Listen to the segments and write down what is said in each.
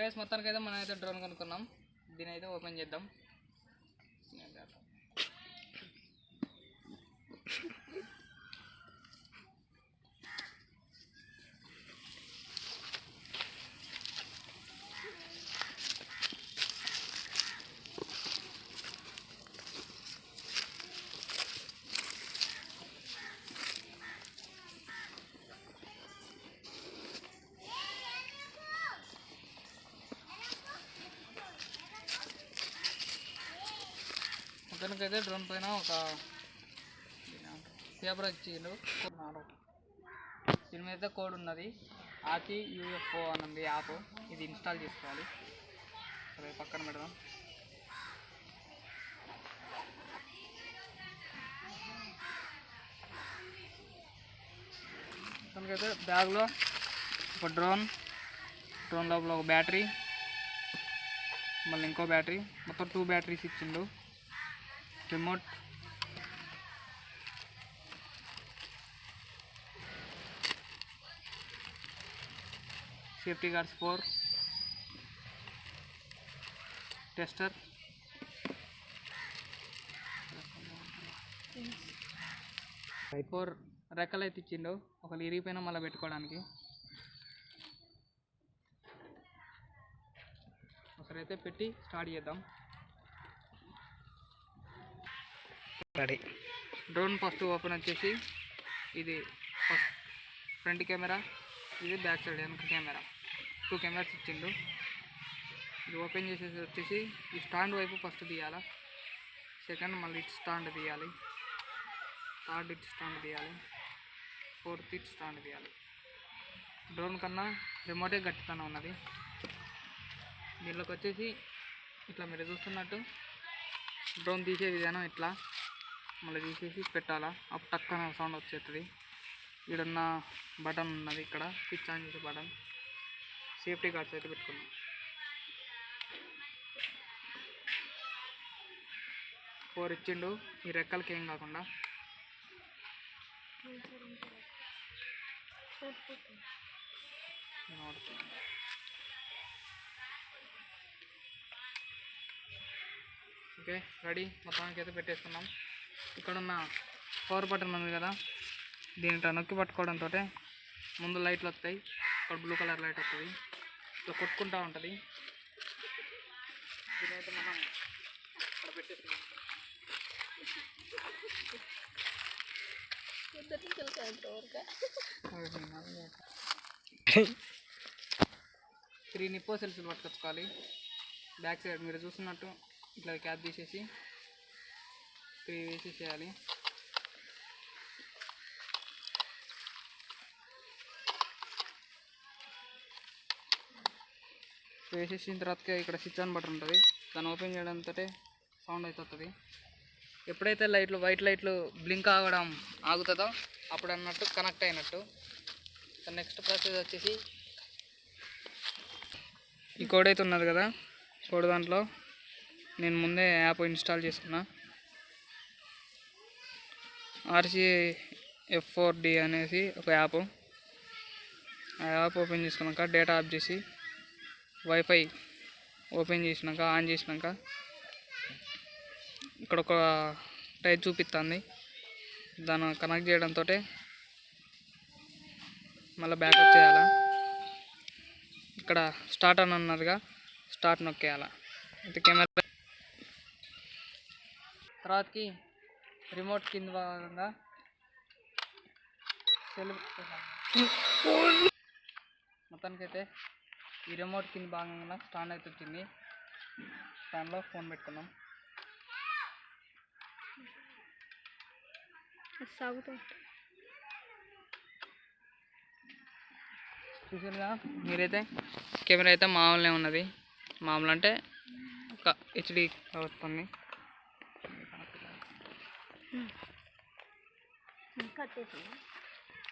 Guys మొత్తానికి అయితే మనం అయితే డ్రోన్ కొనుక్కున్నాం. దీని అయితే ఓపెన్ చేద్దాం. మొత్తానికైతే డ్రోన్ పైన ఒక పేపర్ ఇచ్చిండు. దీని మీద కోడ్ ఉన్నది. ఆర్టీ యూఎఫ్ఓ అని ఉంది యాప్. ఇది ఇన్స్టాల్ చేసుకోవాలి. సరే పక్కన పెడదాం. మొత్తానికైతే బ్యాగ్లో ఒక డ్రోన్ లోపల ఒక బ్యాటరీ, మళ్ళీ ఇంకో బ్యాటరీ, మొత్తం 2 బ్యాటరీస్ ఇచ్చిండు. రిమోట్, సేఫ్టీ గార్డ్స్ 4, టెస్టర్, 4 రెక్కలు అయితే ఇచ్చిండు. ఒకళ్ళు ఇరిగిపోయినా మళ్ళీ పెట్టుకోవడానికి. ఒకసారి అయితే పెట్టి స్టార్ట్ చేద్దాం. రెడీ. డ్రోన్ ఫస్ట్ ఓపెన్ వచ్చేసి ఇది ఫస్ట్ ఫ్రంట్ కెమెరా, ఇది బ్యాక్ సైడ్ వెనక కెమెరా. 2 కెమెరాస్ ఇచ్చిండు. ఇది ఓపెన్ చేసేసి వచ్చేసి ఈ స్టాండ్ వైపు ఫస్ట్ తీయాలి. సెకండ్ మళ్ళీ ఇటు స్టాండ్ తీయాలి. థర్డ్ ఇటు స్టాండ్ తీయాలి. ఫోర్త్ ఇటు స్టాండ్ తీయాలి. డ్రోన్ కన్నా రిమోటే గట్టితనం ఉన్నది. దీనిలోకి వచ్చేసి ఇట్లా మీరు చూస్తున్నట్టు డ్రోన్ తీసే విధానం ఇట్లా మళ్ళీ తీసేసి పెట్టాలా. అప్పుడు టక్కన సౌండ్ వచ్చేస్తుంది. ఈడున్న బటన్ ఉన్నది, ఇక్కడ స్విచ్ ఆన్ చేసే బటన్. సేఫ్టీ గార్డ్స్ అయితే పెట్టుకున్నాం. ఫోర్ ఇచ్చిండు ఈ రెక్కలకి ఏం కాకుండా. Okay ready. మొత్తానికి అయితే పెట్టేసుకున్నాం. ఇక్కడ ఉన్న పవర్ బటన్ ఉంది కదా, దీంట్లో నొక్కి పట్టుకోవడంతో ముందు లైట్లు వస్తాయి. ఇక్కడ బ్లూ కలర్ లైట్ వస్తుంది, ఇట్లా కొట్టుకుంటూ ఉంటుంది. దీనైతే మనం ఇక్కడ పెట్టేసుకున్నాం. 3 నిప్పో సెల్స్లు పట్టుకొచ్చుకోవాలి. బ్యాక్ సైడ్ మీరు చూస్తున్నట్టు ఇట్లా క్యాప్ తీసేసి 3 వేసేసేయాలి. వేసేసిన తర్వాత ఇక్కడ స్విచ్ ఆన్ బటన్ ఉంటుంది. దాన్ని ఓపెన్ చేయడంతో సౌండ్ అయితే వస్తుంది. ఎప్పుడైతే లైట్లు వైట్ లైట్లు బ్లింక్ అవ్వడం ఆగుతుందో అప్పుడు అన్నట్టు కనెక్ట్ అయినట్టు. నెక్స్ట్ ప్రాసెస్ వచ్చేసి ఈ కోడ్ అయితే ఉన్నది కదా, కోడ్ దాంట్లో నేను ముందే యాప్ ఇన్స్టాల్ చేసుకున్నా. RCF4D అనేసి ఒక యాప్. ఆ యాప్ ఓపెన్ చేసుకున్నాక డేటా ఆఫ్ చేసి వైఫై ఓపెన్ చేసినాక ఆన్ చేసినాక ఇక్కడ ఒక టైప్ చూపిస్తుంది. దాన్ని కనెక్ట్ చేయడంతో మళ్ళీ బ్యాక్ వచ్చేయాలా. ఇక్కడ స్టార్ట్ అని ఉన్నదిగా, స్టార్ట్ నొక్కేయాల. ఇది కెమెరా. తర్వాతకి రిమోట్ కింద భాగంగా మొత్తానికైతే ఈ రిమోట్ కింద భాగంగా స్టాండ్ అయితే వచ్చింది. స్టాండ్లో ఫోన్ పెట్టుకున్నాం. చూసారుగా మీరైతే కెమెరా అయితే మామూలునే ఉన్నది. మామూలు అంటే ఒక HD వస్తుంది.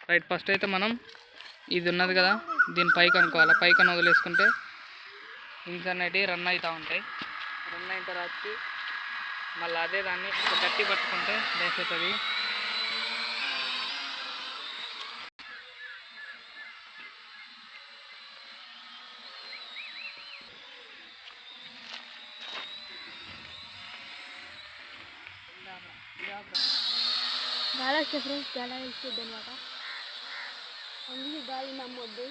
రైట్. ఫస్ట్ అయితే మనం ఇది ఉన్నది కదా, దీన్ని పైకి అనుకోవాలి. పైకి వదిలేసుకుంటే వింగ్స్ అనేటివి రన్ అవుతూ ఉంటాయి. రన్ అయిన తర్వాతకి మళ్ళీ అదే దాన్ని గట్టి పట్టుకుంటే బేస్ అవుతుంది. గాలి వస్తే ఫ్రెండ్స్ గాలి వేస్తుంది అనమాట. అందుకే గాలి నమ్మొద్దు.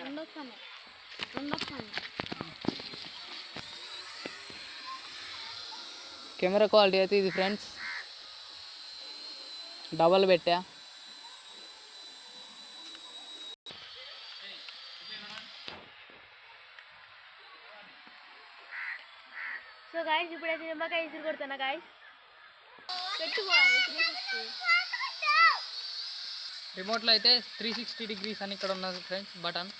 రెండు వస్తాను. కెమెరా క్వాలిటీ అయితే ఇది ఫ్రెండ్స్, డబల్ పెట్టా. సో గాయస్ ఇప్పుడైతే నిమ్మకాయ ఇసురు కొడుతున్నా గాయస్. పెట్టుకోవాలి 360. రిమోట్లో అయితే 360 degrees అని ఇక్కడ ఉన్నది ఫ్రెండ్స్ బటన్.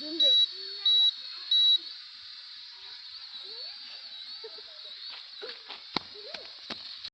జూమ్